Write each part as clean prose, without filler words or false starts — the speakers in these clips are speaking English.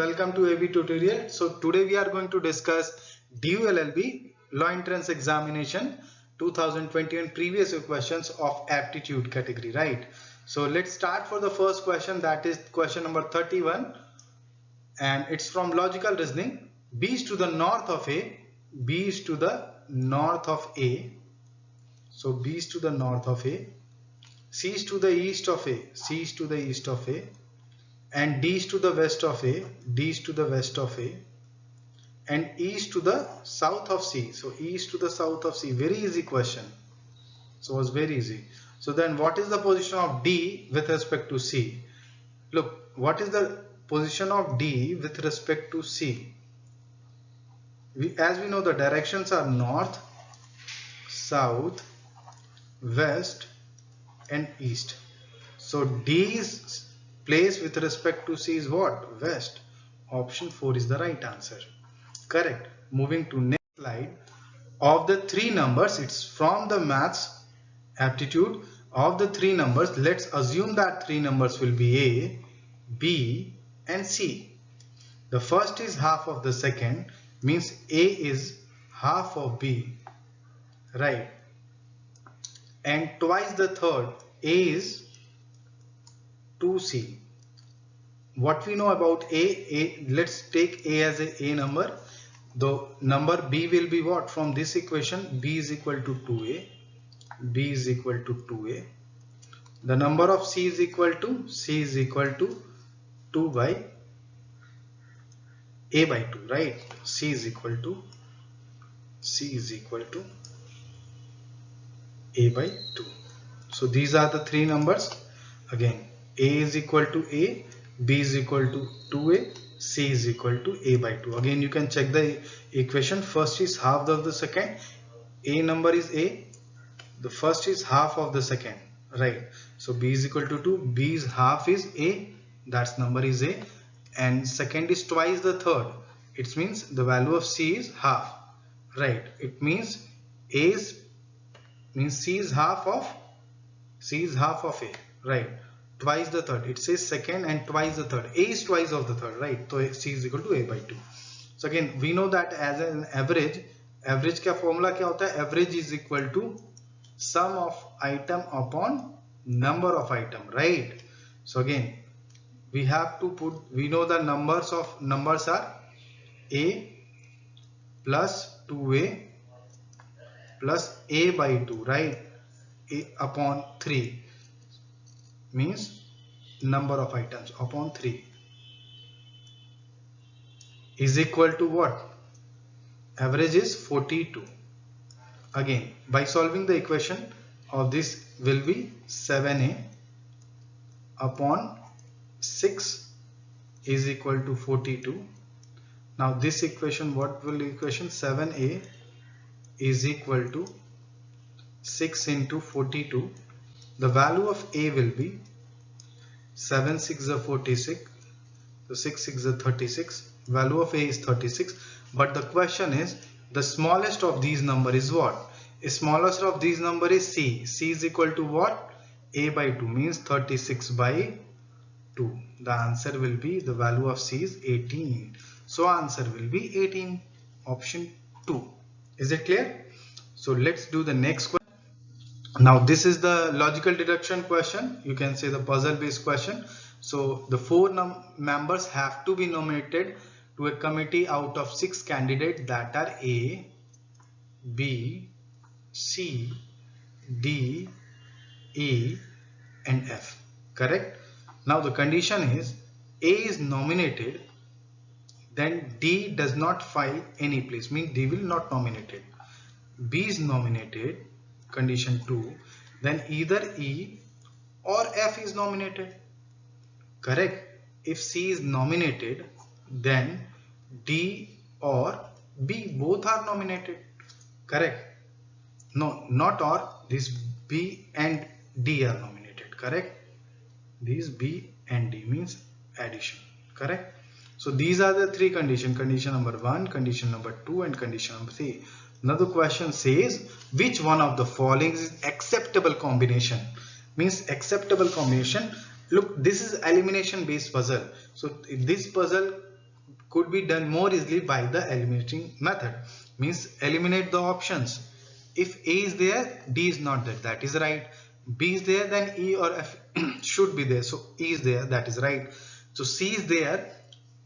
welcome to AB tutorial. So today we are going to discuss DU-LLB Law Entrance Examination 2021 previous questions of aptitude category, right? So let's start for the first question, that is question number 31, and it's from logical reasoning. B is to the north of A, B is to the north of A, so B is to the north of A, C is to the east of A, C is to the east of A, and D is to the west of A, D is to the west of A, and E is to the south of C. So E is to the south of C. Very easy question. So it was very easy. So then what is the position of D with respect to C? Look, what is the position of D with respect to C? As we know, the directions are north, south, west and east. So D's place with respect to C is what? West. Option 4 is the right answer. Correct. Moving to next slide. Of the three numbers, it's from the maths aptitude. Of the three numbers, let's assume that three numbers will be A, B and C. The first is half of the second, means A is half of B, right? And twice the third, A is 2C. What we know about A, let's take A as a number. The number B will be what? From this equation, B is equal to 2A. B is equal to 2A. The number of C is equal to 2 by A by 2, right? C is equal to A by 2. So these are the three numbers. Again, A is equal to A, B is equal to 2A, C is equal to A by 2. Again, you can check the equation. First is half of the second. A number is A. The first is half of the second, right? So B is equal to 2. B's half is A. That number is A. And second is twice the third. It means the value of C is half, right? It means C is half of A, right? Twice the third. It says second and twice the third. A is twice of the third, right? So C is equal to A by 2. So again, we know that as an average का formula क्या होता है? Average is equal to sum of item upon number of item, right? So again, we have to we know the numbers are A plus 2A plus A by 2, right? A upon 3 means number of items upon 3 is equal to what? Average is 42. Again, by solving the equation of this will be 7A upon 6 is equal to 42. Now this equation, what will equation? 7A is equal to 6 into 42. The value of A will be 7 6 is 46. So 6 6 is 36. Value of A is 36. But the question is, the smallest of these number is what? The smallest of these number is C. C is equal to what? A by 2 means 36 by 2. The answer will be, the value of C is 18. So answer will be 18. Option 2. Is it clear? So let's do the next question. Now this is the logical deduction question. You can say the puzzle based question. So the four members have to be nominated to a committee out of 6 candidates that are A, B, C, D, E and F. Correct? Now the condition is A is nominated, then D does not file any place, means D will not nominate it. B is nominated, condition 2, then either E or F is nominated. Correct? If C is nominated, then D or B both are nominated. Correct? No, not or. This B and D are nominated. Correct? These B and D means addition. Correct? So these are the three conditions. Condition number 1, condition number 2 and condition number 3. Now the question says, which one of the following is acceptable combination? Means acceptable combination. Look, this is elimination based puzzle. So this puzzle could be done more easily by the eliminating method. Means eliminate the options. If A is there, D is not there, that is right. B is there, then E or F should be there, so E is there, that is right. So C is there,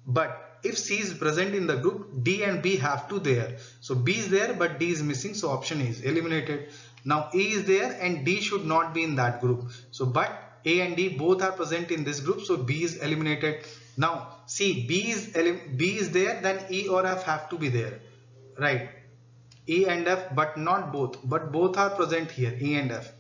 but if C is present in the group, D and B have to there. So B is there but D is missing, so option A is eliminated. Now E is there and D should not be in that group. So but A and D both are present in this group, so B is eliminated. Now see, B is there, then E or F have to be there, right? E and F, but not both, but both are present here, E and F.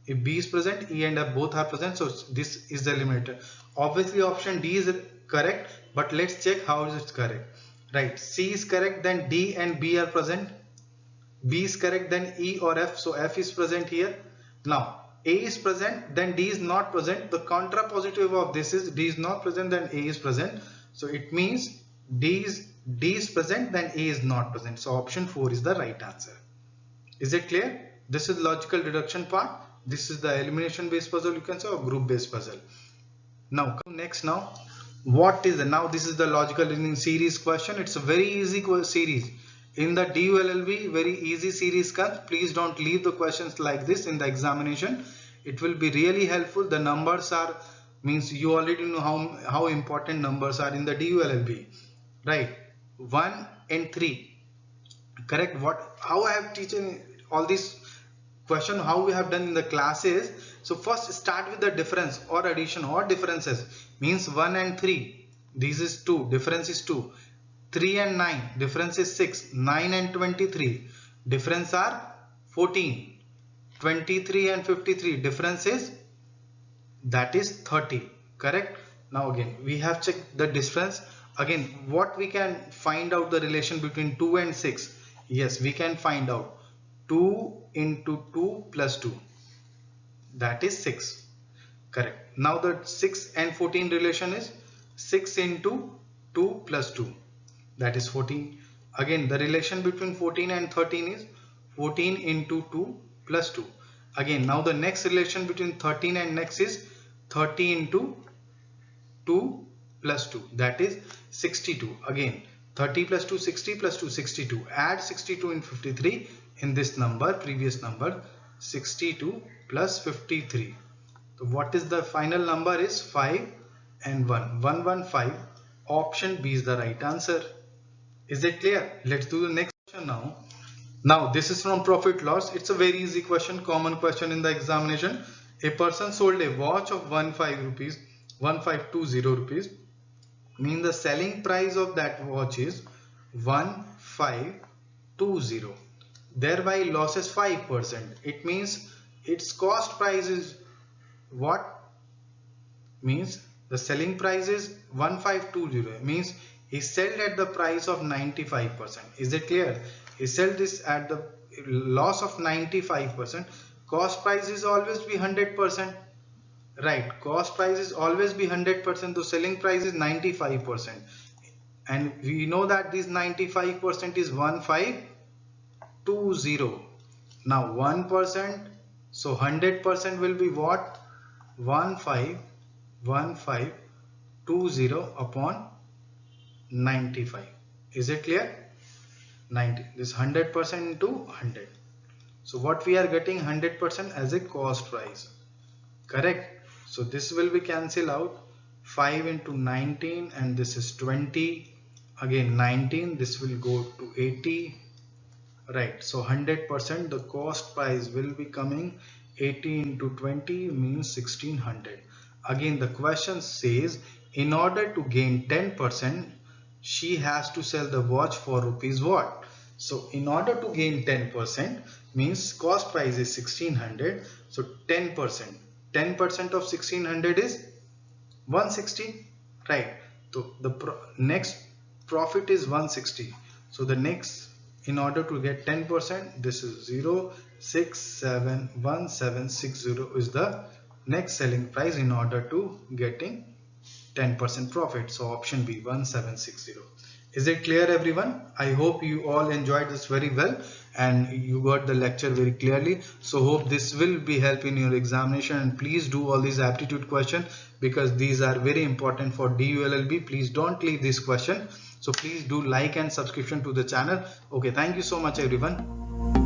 If B is present, E and F both are present, so this is eliminated. Obviously option D is correct, but let's check how is it correct. Right, C is correct, then D and B are present. B is correct, then E or F, so F is present here. Now A is present, then D is not present. The contrapositive of this is D is not present, then A is present. So it means D is present, then A is not present. So option 4 is the right answer. Is it clear? This is logical deduction part. This is the elimination based puzzle, you can say, or group based puzzle. Now next, what is the, now this is the logical reasoning series question. It's a very easy series. In the DU-LLB, very easy series comes. Please don't leave the questions like this in the examination. It will be really helpful. The numbers are, means you already know how important numbers are in the DU-LLB, right? 1 and 3, correct? How I have teaching all these question, how we have done in the classes. So first start with the difference or addition or differences. Means 1 and 3, this is 2, difference is 2. 3 and 9, difference is 6. 9 and 23, difference are 14. 23 and 53, difference is, that is 30, correct? Now again we have checked the difference. Again, what we can find out the relation between 2 and 6? Yes, we can find out 2 into 2 plus 2, that is 6, correct? Now the 6 and 14 relation is 6 into 2 plus 2, that is 14. Again the relation between 14 and 13 is 14 into 2 plus 2. Again now the next relation between 13 and next is 30 into 2 plus 2, that is 62. Again 30 plus 2, 60 plus 2, 62. Add 62 in 53 in this number, previous number, 62 plus 53. So what is the final number is 5 and 1, 115. Option B is the right answer. Is it clear? Let's do the next question now. Now this is from profit loss. It's a very easy question, common question in the examination. A person sold a watch of 1520 rupees. Mean the selling price of that watch is 1520. Thereby losses 5%. It means its cost price is what? Means the selling price is 1520. Means he sold at the price of 95%. Is it clear? He sold this at the loss of 95%. Cost price is always be 100%. Right, cost price is always be 100%. The selling price is 95%. And we know that this 95% is 1520. Now 1%, so 100% will be what? 1520 upon 95. Is it clear? 90. This 100% into 100. So what we are getting 100% as a cost price. Correct? So this will be cancelled out. 5 into 19 and this is 20. Again 19. This will go to 80. Right. So 100% the cost price will be coming 80 into 20 means 1600. Again the question says in order to gain 10% she has to sell the watch for rupees what? So in order to gain 10% means cost price is 1600. So 10% of 1600 is 160, right? So the next profit is 160. So the next, in order to get 10%, this is 0671760 is the next selling price in order to getting 10% profit. So option B, 1760. Is it clear everyone? I hope you all enjoyed this very well. and you got the lecture very clearly. So hope this will be help in your examination, and please do all these aptitude questions because these are very important for DU-LLB. Please don't leave this question. So please do like and subscription to the channel. Okay, thank you so much everyone.